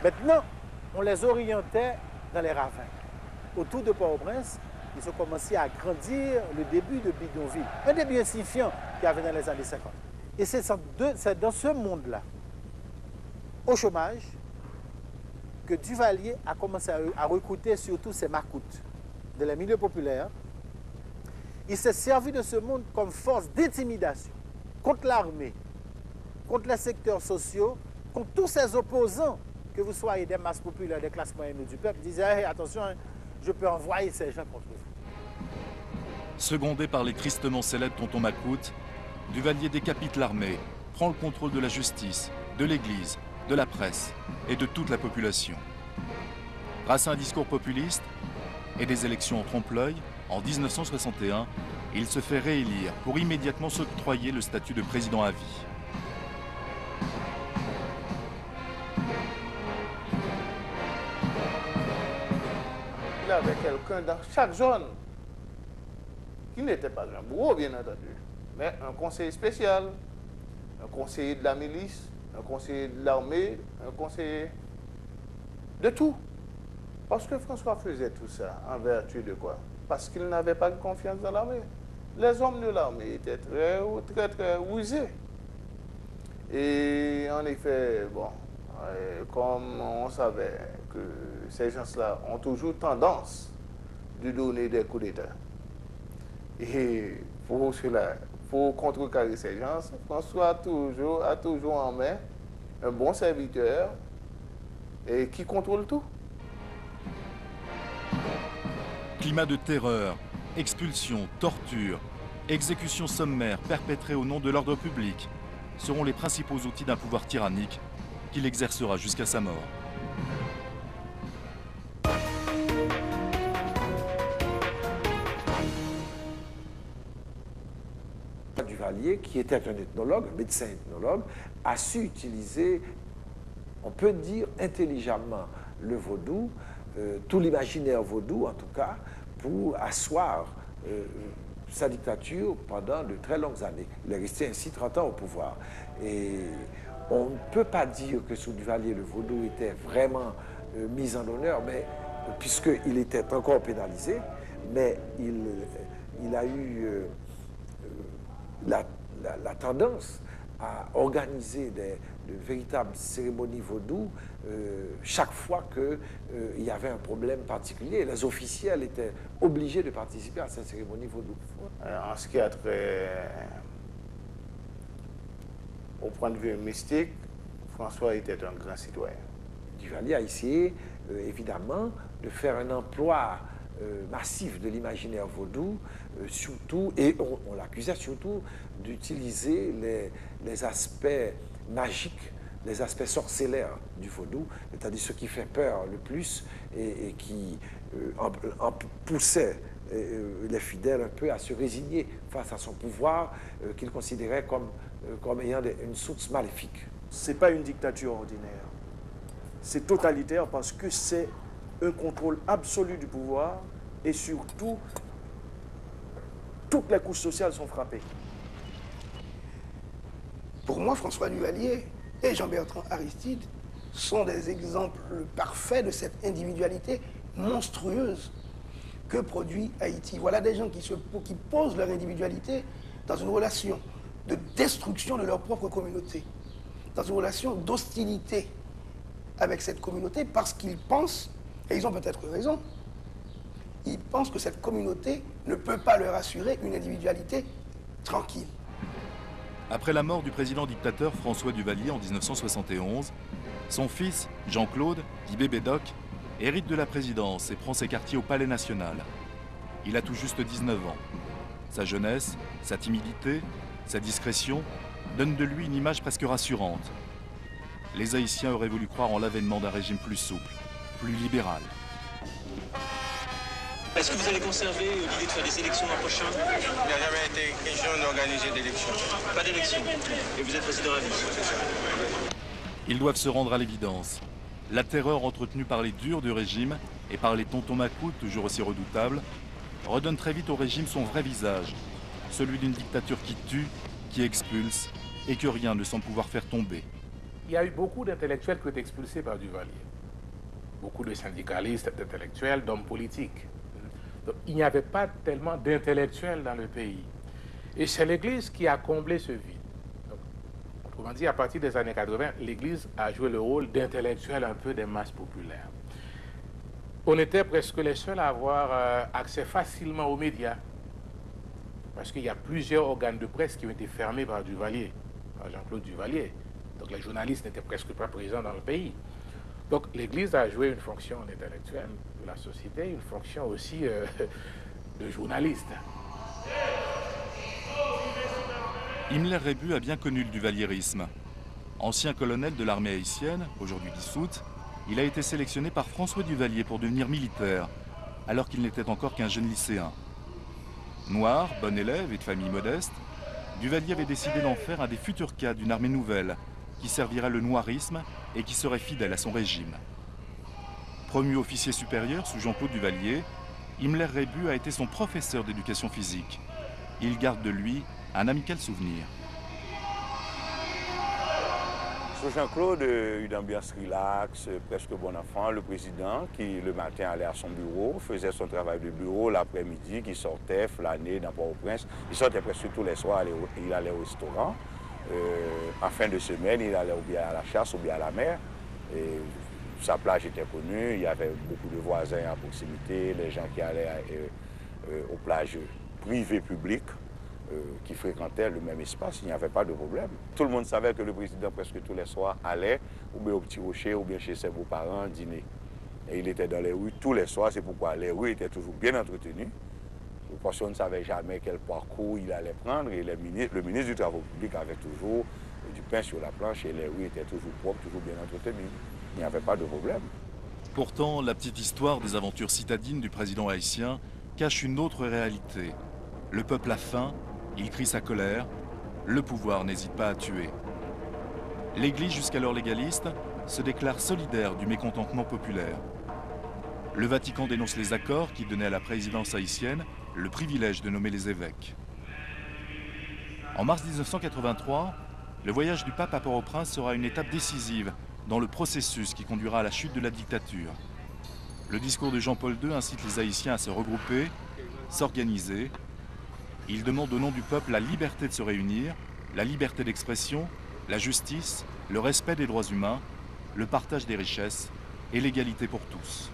Maintenant, on les orientait dans les ravins. Autour de Port-au-Prince, ils ont commencé à agrandir le début de bidonville, un début insignifiant qu'il y avait dans les années 50. Et c'est dans ce monde-là, au chômage, que Duvalier a commencé à recruter surtout ses macoutes de les milieux populaires. Il s'est servi de ce monde comme force d'intimidation contre l'armée, contre les secteurs sociaux, contre tous ses opposants, que vous soyez des masses populaires, des classes moyennes ou du peuple, disait hey, attention, hein, je peux envoyer ces gens contre vous. Secondé par les tristement célèbres Tonton Macoute, Duvalier décapite l'armée, prend le contrôle de la justice, de l'église, de la presse et de toute la population. Grâce à un discours populiste et des élections en trompe-l'œil, en 1961, il se fait réélire pour immédiatement s'octroyer le statut de président à vie. Il avait quelqu'un dans chaque zone qui n'était pas un bourreau, bien entendu, mais un conseiller spécial, un conseiller de la milice, un conseiller de l'armée, un conseiller de tout. Parce que François faisait tout ça en vertu de quoi? Parce qu'il n'avait pas de confiance dans l'armée. Les hommes de l'armée étaient très rusés. Et en effet, bon, comme on savait que ces gens-là ont toujours tendance de donner des coups d'État. Et pour cela, pour contrecarrer ces gens, François a toujours en main un bon serviteur et qui contrôle tout. Climat de terreur, expulsion, torture, exécutions sommaires perpétrées au nom de l'ordre public seront les principaux outils d'un pouvoir tyrannique qu'il exercera jusqu'à sa mort. Duvalier, qui était un ethnologue, un médecin ethnologue, a su utiliser, on peut dire intelligemment, le vaudou, tout l'imaginaire vaudou en tout cas, pour asseoir sa dictature pendant de très longues années. Il est resté ainsi 30 ans au pouvoir. Et on ne peut pas dire que sous Duvalier, le vaudou était vraiment mis en honneur, mais, puisqu'il était encore pénalisé, mais il a eu la tendance à organiser de véritables cérémonies vaudou chaque fois qu'il y avait un problème particulier. Les officiels étaient obligés de participer à cette cérémonie vaudou. En ce qui a trait au point de vue mystique, François était un grand citoyen. Duvalier a essayé, évidemment, de faire un emploi massif de l'imaginaire vaudou, surtout, et on l'accusait surtout d'utiliser les aspects magiques, les aspects sorcellaires du vaudou, c'est-à-dire ce qui fait peur le plus et qui en poussait les fidèles un peu à se résigner face à son pouvoir qu'ils considéraient comme ayant une source maléfique. Ce n'est pas une dictature ordinaire. C'est totalitaire parce que c'est un contrôle absolu du pouvoir et surtout, toutes les couches sociales sont frappées. Pour moi, François Duvalier et Jean-Bertrand Aristide sont des exemples parfaits de cette individualité monstrueuse que produit Haïti. Voilà des gens qui posent leur individualité dans une relation de destruction de leur propre communauté, dans une relation d'hostilité avec cette communauté parce qu'ils pensent, et ils ont peut-être raison, ils pensent que cette communauté ne peut pas leur assurer une individualité tranquille. Après la mort du président dictateur François Duvalier en 1971, son fils, Jean-Claude, dit Bébé Doc, hérite de la présidence et prend ses quartiers au Palais National. Il a tout juste 19 ans. Sa jeunesse, sa timidité, sa discrétion donnent de lui une image presque rassurante. Les Haïtiens auraient voulu croire en l'avènement d'un régime plus souple, plus libéral. Est-ce que vous allez conserver l'idée de faire des élections l'an prochain? Il n'a jamais été question d'organiser d'élections. Pas d'élections. Et vous êtes président à vie? Ils doivent se rendre à l'évidence. La terreur entretenue par les durs du régime et par les tontons Macoute, toujours aussi redoutables, redonne très vite au régime son vrai visage, celui d'une dictature qui tue, qui expulse et que rien ne semble pouvoir faire tomber. il y a eu beaucoup d'intellectuels qui ont été expulsés par Duvalier. Beaucoup de syndicalistes, d'intellectuels, d'hommes politiques. Donc, il n'y avait pas tellement d'intellectuels dans le pays. Et c'est l'Église qui a comblé ce vide. Donc, autrement dit, à partir des années 80, l'Église a joué le rôle d'intellectuel un peu des masses populaires. On était presque les seuls à avoir accès facilement aux médias. Parce qu'il y a plusieurs organes de presse qui ont été fermés par Duvalier, par Jean-Claude Duvalier. Donc les journalistes n'étaient presque pas présents dans le pays. Donc l'Église a joué une fonction intellectuelle de la société, une fonction aussi de journaliste. Himmler Rébut a bien connu le duvalierisme. Ancien colonel de l'armée haïtienne, aujourd'hui dissoute, il a été sélectionné par François Duvalier pour devenir militaire, alors qu'il n'était encore qu'un jeune lycéen. Noir, bon élève et de famille modeste, Duvalier avait décidé d'en faire un des futurs cadres d'une armée nouvelle, qui servirait le noirisme et qui serait fidèle à son régime. Promu officier supérieur sous Jean-Claude Duvalier, Himmler Rébut a été son professeur d'éducation physique. Il garde de lui un amical souvenir. Sous Jean-Claude, une ambiance relax, presque bon enfant. Le président qui le matin allait à son bureau, faisait son travail de bureau, l'après-midi, qui sortait flâner dans Port-au-Prince. Il sortait presque tous les soirs, il allait au restaurant. En fin de semaine, il allait ou bien à la chasse ou bien à la mer. Et sa plage était connue, il y avait beaucoup de voisins à proximité, les gens qui allaient aux plages privées publiques, qui fréquentaient le même espace, il n'y avait pas de problème. Tout le monde savait que le président, presque tous les soirs, allait ou bien au Petit Rocher ou bien chez ses beaux-parents dîner. Et il était dans les rues tous les soirs, c'est pourquoi les rues étaient toujours bien entretenues. Parce qu'on ne savait jamais quel parcours il allait prendre et le ministre du Travail public avait toujours du pain sur la planche et les rues étaient toujours propres, toujours bien entretenues. Il n'y avait pas de problème. Pourtant, la petite histoire des aventures citadines du président haïtien cache une autre réalité. Le peuple a faim, il crie sa colère, le pouvoir n'hésite pas à tuer. L'Église, jusqu'alors légaliste, se déclare solidaire du mécontentement populaire. Le Vatican dénonce les accords qui donnaient à la présidence haïtienne le privilège de nommer les évêques. En mars 1983, le voyage du pape à Port-au-Prince sera une étape décisive dans le processus qui conduira à la chute de la dictature. Le discours de Jean-Paul II incite les Haïtiens à se regrouper, s'organiser. Il demande au nom du peuple la liberté de se réunir, la liberté d'expression, la justice, le respect des droits humains, le partage des richesses et l'égalité pour tous.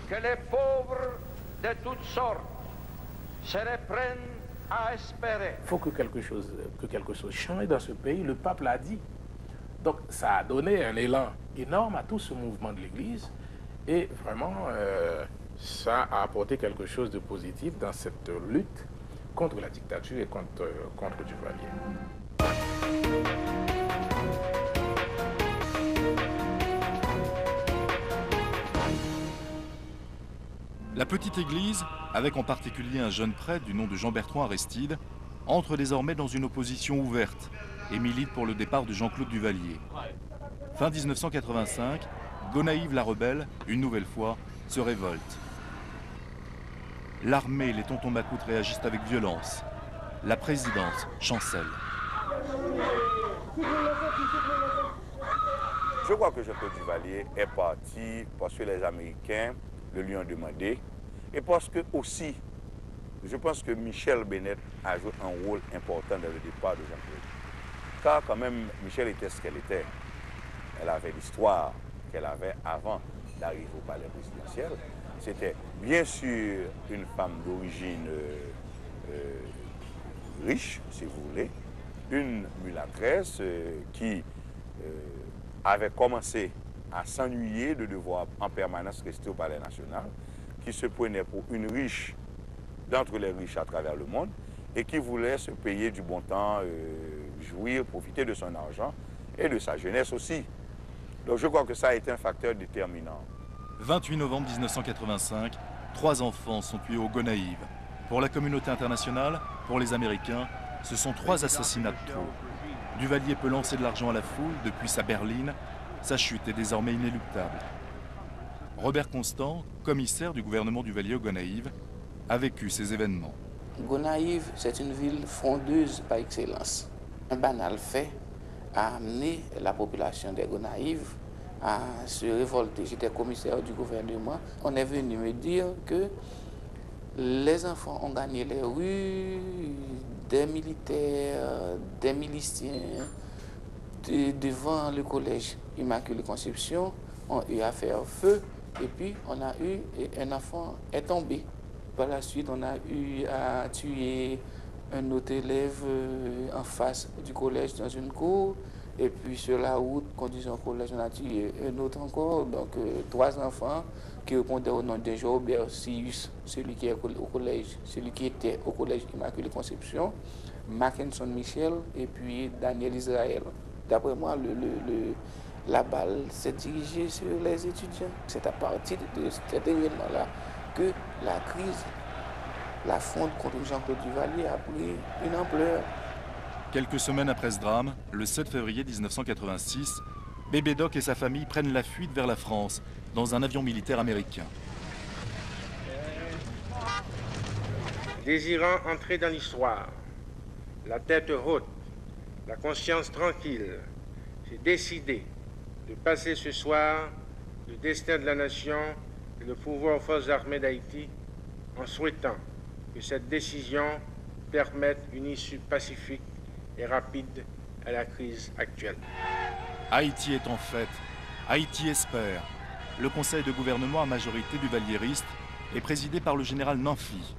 Que les pauvres de toutes sortes se reprennent à espérer. Il faut que quelque chose change dans ce pays, le peuple l'a dit. Donc ça a donné un élan énorme à tout ce mouvement de l'Église et vraiment ça a apporté quelque chose de positif dans cette lutte contre la dictature et contre Duvalier. La petite église, avec en particulier un jeune prêtre du nom de Jean-Bertrand Aristide, entre désormais dans une opposition ouverte et milite pour le départ de Jean-Claude Duvalier. Fin 1985, Gonaïves la rebelle, une nouvelle fois, se révolte. L'armée et les tontons macoutes réagissent avec violence. La présidence chancelle. Je crois que Jean-Claude Duvalier est parti parce que les Américains le lui ont demandé et parce que aussi, je pense que Michel Bennett a joué un rôle important dans le départ de Jean-Claude. Car quand même, Michel était ce qu'elle était. Elle avait l'histoire qu'elle avait avant d'arriver au palais présidentiel. C'était bien sûr une femme d'origine riche, si vous voulez, une mulâtresse qui avait commencé à s'ennuyer de devoir en permanence rester au Palais national, qui se prenait pour une riche d'entre les riches à travers le monde et qui voulait se payer du bon temps, jouir, profiter de son argent et de sa jeunesse aussi. Donc je crois que ça a été un facteur déterminant. 28 novembre 1985, 3 enfants sont tués au Gonaïves. Pour la communauté internationale, pour les Américains, ce sont 3 assassinats de trop. Duvalier peut lancer de l'argent à la foule depuis sa berline. Sa chute est désormais inéluctable. Robert Constant, commissaire du gouvernement Duvalier au Gonaïves, a vécu ces événements. Gonaïves, c'est une ville frondeuse par excellence. un banal fait a amené la population des Gonaïves à se révolter. J'étais commissaire du gouvernement. On est venu me dire que les enfants ont gagné les rues, des militaires, des miliciens devant le collège Immaculée Conception ont eu à faire feu et puis on a eu un enfant est tombé. Par la suite, on a eu à tuer un autre élève en face du collège dans une cour. Et puis sur la route, conduisant au collège, on a tué un autre encore. Donc 3 enfants qui répondaient au nom de Robert Sius, celui qui est au collège, celui qui était au collège Immaculée Conception, Mackinson Michel et puis Daniel Israël. D'après moi, la balle s'est dirigée sur les étudiants. C'est à partir de cet événement-là que la crise, la fronde contre Jean-Claude Duvalier a pris une ampleur. Quelques semaines après ce drame, le 7 février 1986, Bébé Doc et sa famille prennent la fuite vers la France dans un avion militaire américain. Désirant entrer dans l'histoire, la tête haute, la conscience tranquille, j'ai décidé de passer ce soir le destin de la nation et le pouvoir aux forces armées d'Haïti en souhaitant que cette décision permette une issue pacifique et rapide à la crise actuelle. Haïti est en fête. Haïti espère. Le conseil de gouvernement à majorité duvalieriste est présidé par le général Nanfi.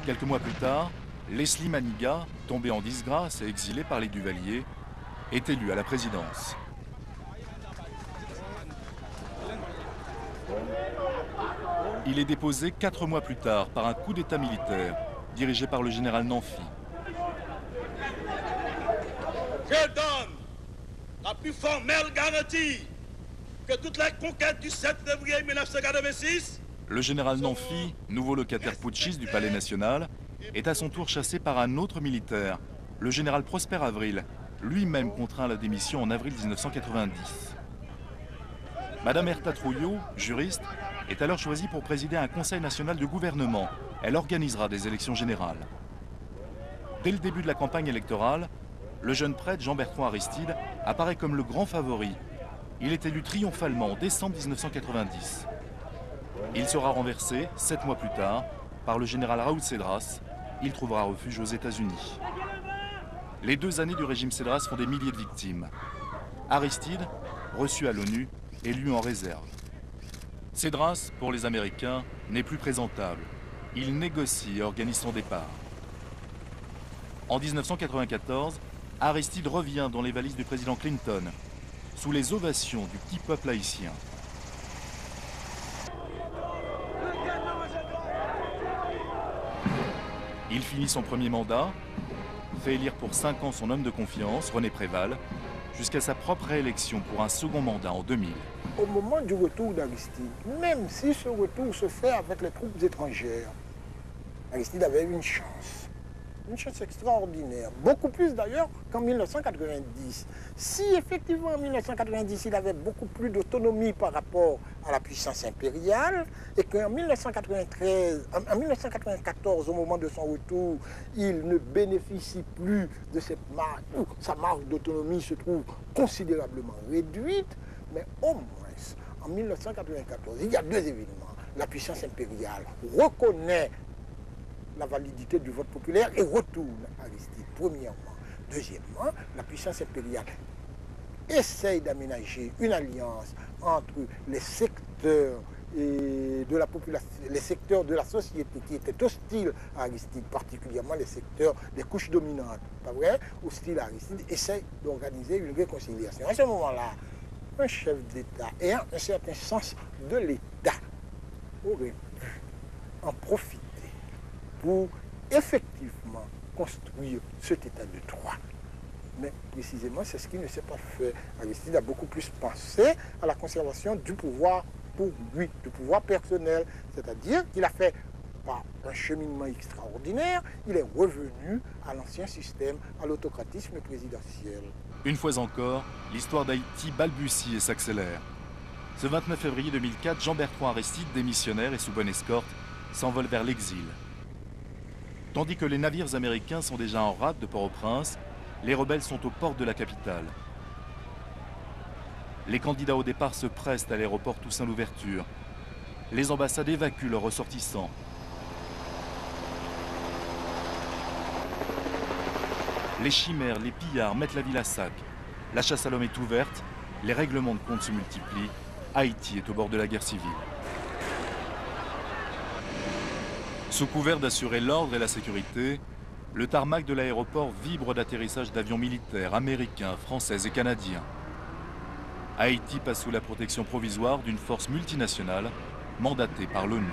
Quelques mois plus tard, Leslie Maniga, tombé en disgrâce et exilé par les Duvalier, est élu à la présidence. Il est déposé 4 mois plus tard par un coup d'État militaire dirigé par le général Nanfi. Je donne la plus formelle garantie que toute la conquête du 7 février 1986... Le général Nanfi, nouveau locataire putschiste du Palais national, est à son tour chassé par un autre militaire, le général Prosper Avril, lui-même contraint à la démission en avril 1990. Madame Herta Trouillot, juriste, est alors choisie pour présider un conseil national de gouvernement. Elle organisera des élections générales. Dès le début de la campagne électorale, le jeune prêtre Jean-Bertrand Aristide apparaît comme le grand favori. Il est élu triomphalement en décembre 1990. Il sera renversé, 7 mois plus tard, par le général Raoul Cédras. Il trouvera refuge aux États-Unis. Les 2 années du régime Cédras font des milliers de victimes. Aristide, reçu à l'ONU, élu en réserve. Cédras, pour les Américains, n'est plus présentable. Il négocie et organise son départ. En 1994, Aristide revient dans les valises du président Clinton, sous les ovations du petit peuple haïtien. Il finit son premier mandat, fait élire pour 5 ans son homme de confiance, René Préval, jusqu'à sa propre réélection pour un second mandat en 2000. Au moment du retour d'Aristide, même si ce retour se fait avec les troupes étrangères, Aristide avait une chance extraordinaire, beaucoup plus d'ailleurs qu'en 1990. Si effectivement en 1990 il avait beaucoup plus d'autonomie par rapport à la puissance impériale et qu'en 1994, au moment de son retour, il ne bénéficie plus de cette marge, ou sa marge d'autonomie se trouve considérablement réduite, mais au moins en 1994, il y a 2 événements. La puissance impériale reconnaît la validité du vote populaire et retourne Aristide, premièrement. Deuxièmement, la puissance impériale essaye d'aménager une alliance entre les secteurs de la population, les secteurs de la société qui étaient hostiles à Aristide, particulièrement les secteurs des couches dominantes, pas vrai, hostiles à Aristide, essaye d'organiser une réconciliation. À ce moment-là, un chef d'État ayant un certain sens de l'État aurait pu en profiter pour effectivement construire cet état de droit. Mais précisément, c'est ce qui ne s'est pas fait. Aristide a beaucoup plus pensé à la conservation du pouvoir pour lui, du pouvoir personnel. C'est-à-dire qu'il a fait, par un cheminement extraordinaire, il est revenu à l'ancien système, à l'autocratisme présidentiel. Une fois encore, l'histoire d'Haïti balbutie et s'accélère. Ce 29 février 2004, Jean-Bertrand Aristide, démissionnaire et sous bonne escorte, s'envole vers l'exil. Tandis que les navires américains sont déjà en rade de Port-au-Prince, les rebelles sont aux portes de la capitale. Les candidats au départ se pressent à l'aéroport Toussaint Louverture. Les ambassades évacuent leurs ressortissants. Les chimères, les pillards mettent la ville à sac. La chasse à l'homme est ouverte, les règlements de compte se multiplient. Haïti est au bord de la guerre civile. Sous couvert d'assurer l'ordre et la sécurité, le tarmac de l'aéroport vibre d'atterrissage d'avions militaires américains, français et canadiens. Haïti passe sous la protection provisoire d'une force multinationale mandatée par l'ONU.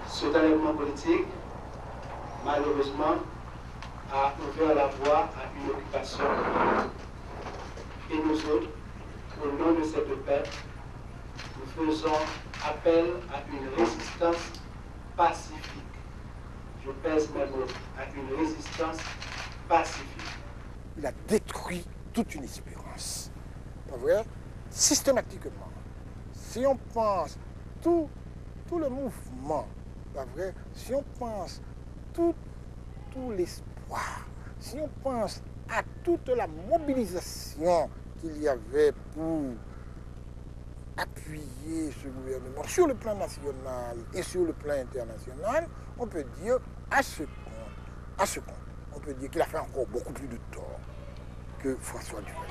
Cet enlèvement politique, malheureusement, a ouvert la voie à une occupation. Et nous autres, au nom de cette paix, nous faisons appel à une résistance pacifique. Je pèse mes mots, à une résistance pacifique. Il a détruit toute une espérance. Pas vrai? Systématiquement. Si on pense tout le mouvement, pas vrai? Si on pense tout l'espoir, si on pense à toute la mobilisation qu'il y avait pour appuyer ce gouvernement sur le plan national et sur le plan international, on peut dire à ce compte, on peut dire qu'il a fait encore beaucoup plus de tort que François Duvalier.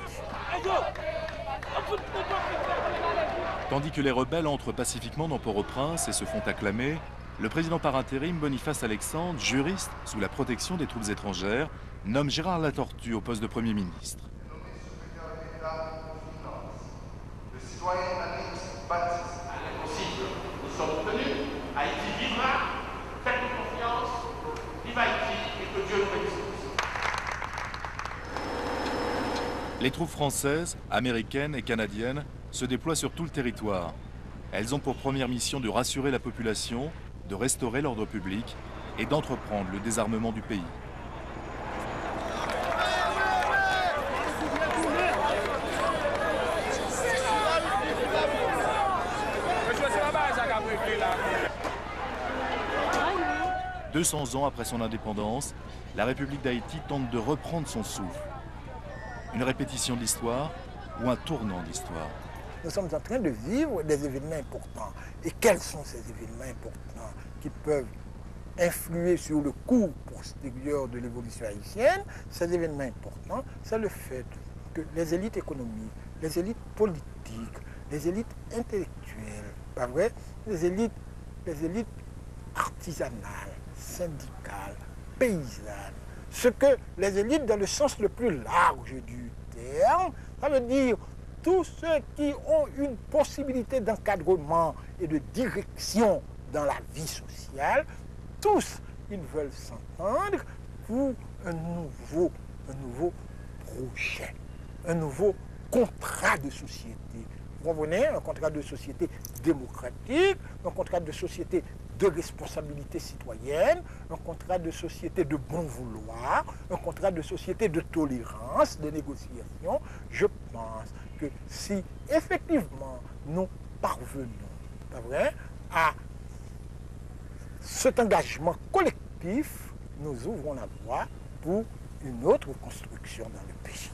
Tandis que les rebelles entrent pacifiquement dans Port-au-Prince et se font acclamer, le président par intérim Boniface Alexandre, juriste sous la protection des troupes étrangères, nomme Gérard Latortue au poste de Premier ministre. Le citoyen humaniste baptiste à l'impossible. Nous sommes tenus. Haïti vivra. Faites-nous confiance. Vive Haïti et que Dieu nous bénisse. Les troupes françaises, américaines et canadiennes se déploient sur tout le territoire. Elles ont pour première mission de rassurer la population, de restaurer l'ordre public et d'entreprendre le désarmement du pays. « 200 ans après son indépendance, la République d'Haïti tente de reprendre son souffle. Une répétition de l'histoire ou un tournant de l'histoire. Nous sommes en train de vivre des événements importants. Et quels sont ces événements importants qui peuvent influer sur le cours postérieur de l'évolution haïtienne? Ces événements importants, c'est le fait que les élites économiques, les élites politiques, les élites intellectuelles, pas vrai, les élites artisanales, syndicales, paysannes, ce que les élites dans le sens le plus large du terme, ça veut dire tous ceux qui ont une possibilité d'encadrement et de direction dans la vie sociale, tous, ils veulent s'entendre pour un nouveau projet, un nouveau contrat de société. Vous comprenez? Un contrat de société démocratique, un contrat de société de responsabilité citoyenne, un contrat de société de bon vouloir, un contrat de société de tolérance, de négociation. Je pense que si effectivement nous parvenons, pas vrai, à cet engagement collectif, nous ouvrons la voie pour une autre construction dans le pays.